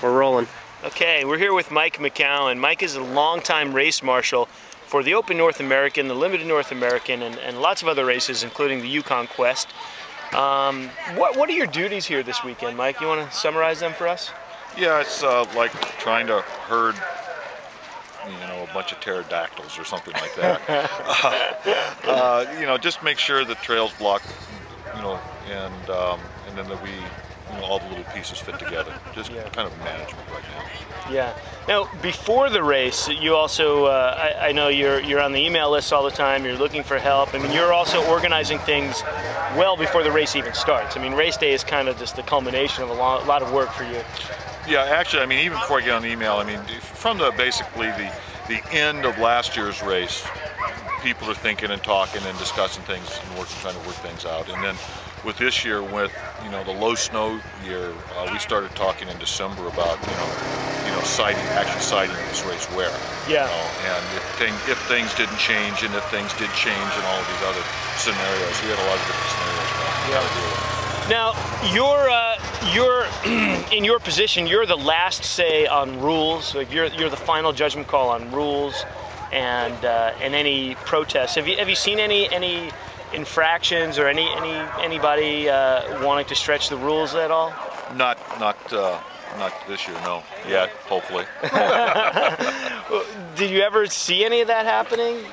We're rolling. Okay, we're here with Mike McCowan. Mike is a longtime race marshal for the Open North American, the Limited North American, and lots of other races, including the Yukon Quest. What are your duties here this weekend, Mike? You want to summarize them for us? Yeah, it's like trying to herd, a bunch of pterodactyls or something like that. Just make sure the trail's blocked, and then that we, all the little pieces fit together. Just kind of management right now. Yeah. Now, before the race, you also, I know you're on the email list all the time. You're looking for help. I mean, you're also organizing things well before the race even starts. I mean, race day is kind of just the culmination of a lot of work for you. Yeah, actually, I mean, even before I get on the email, I mean, from basically the end of last year's race, people are thinking and talking and discussing things and trying to work things out. And then with this year, with the low snow year, we started talking in December about actually sighting this race where. Yeah. And if things didn't change, and if things did change, and all of these other scenarios, we had a lot of different scenarios how to deal with it. Now, you're in your position. You're the last say on rules. Like you're the final judgment call on rules and any protests. Have you seen any infractions or anybody wanting to stretch the rules at all? Not this year, no. Yet, hopefully. Did you ever see any of that happening?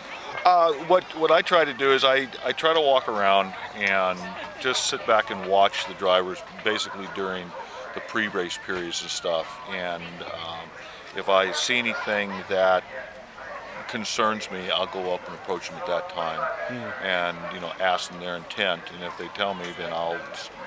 What I try to do is I try to walk around and just sit back and watch the drivers basically during the pre-race periods and stuff. And if I see anything that concerns me, I'll go up and approach them at that time and ask them their intent. And if they tell me, then I'll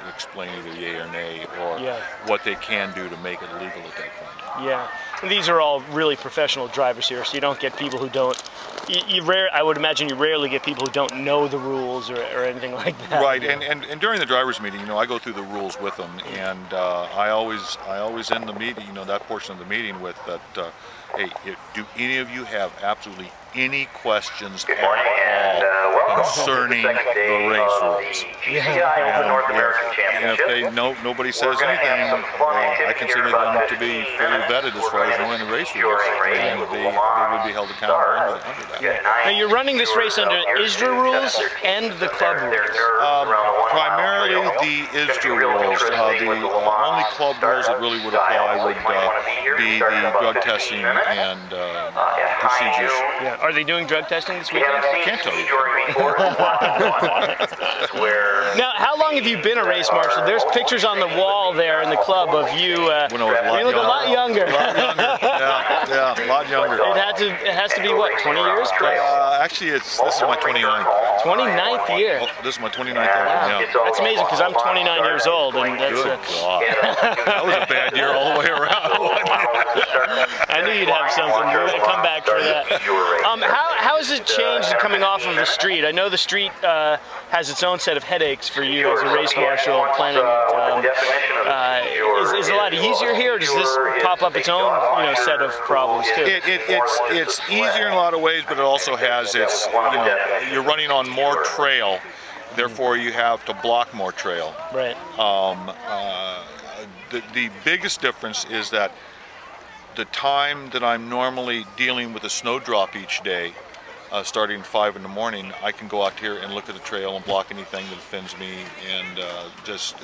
explain either yay or nay or what they can do to make it legal at that point. Yeah, and these are all really professional drivers here, so you don't get people who don't. I would imagine you rarely get people who don't know the rules or anything like that. Right, and during the drivers' meeting, I go through the rules with them, and I always end the meeting, that portion of the meeting with that. Hey, do any of you have absolutely any questions at all concerning the race rules? And if nobody says anything, I consider them to be fully vetted as far as knowing the race rules, and they would be held accountable under that. Now you're running this race under ISDRA rules and the club rules. Primarily the ISDRA rules. The only club rules that really would apply would be the drug testing and procedures. Yeah. Are they doing drug testing this weekend? I can't tell you. Now, how long have you been a race marshal? There's pictures on the wall there in the club of you. When I was you look a lot younger. Yeah, a lot younger. It has to be what, 20 years? Actually, this is my 29th. 29th year. Oh, this is my 29th year. Wow. Yeah. That's amazing because I'm 29 years old, and that's. Good God. That was a bad year all the way around. I knew you'd have something. We're going to come back for that. How has it changed coming off of the street? I know the street has its own set of headaches for you as a race marshal planning it. Is it a lot easier here, or does this pop up its own set of problems too? It's easier in a lot of ways, but it also has its, you're running on more trail, therefore you have to block more trail. Right. The biggest difference is that the time that I'm normally dealing with a snowdrop each day, starting at 5 in the morning, I can go out here and look at the trail and block anything that offends me, and just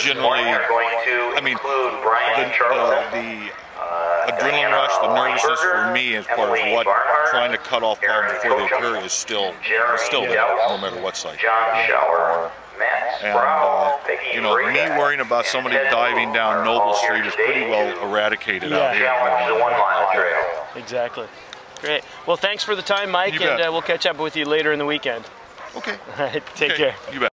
generally, I mean, the adrenaline rush, the nervousness for me as part of what trying to cut off problems before they occur is still there, no matter what site. And me worrying about somebody diving down Noble Street is pretty well eradicated out here. Exactly. Great. Well, thanks for the time, Mike, and we'll catch up with you later in the weekend. Okay. All right. Take care. You bet.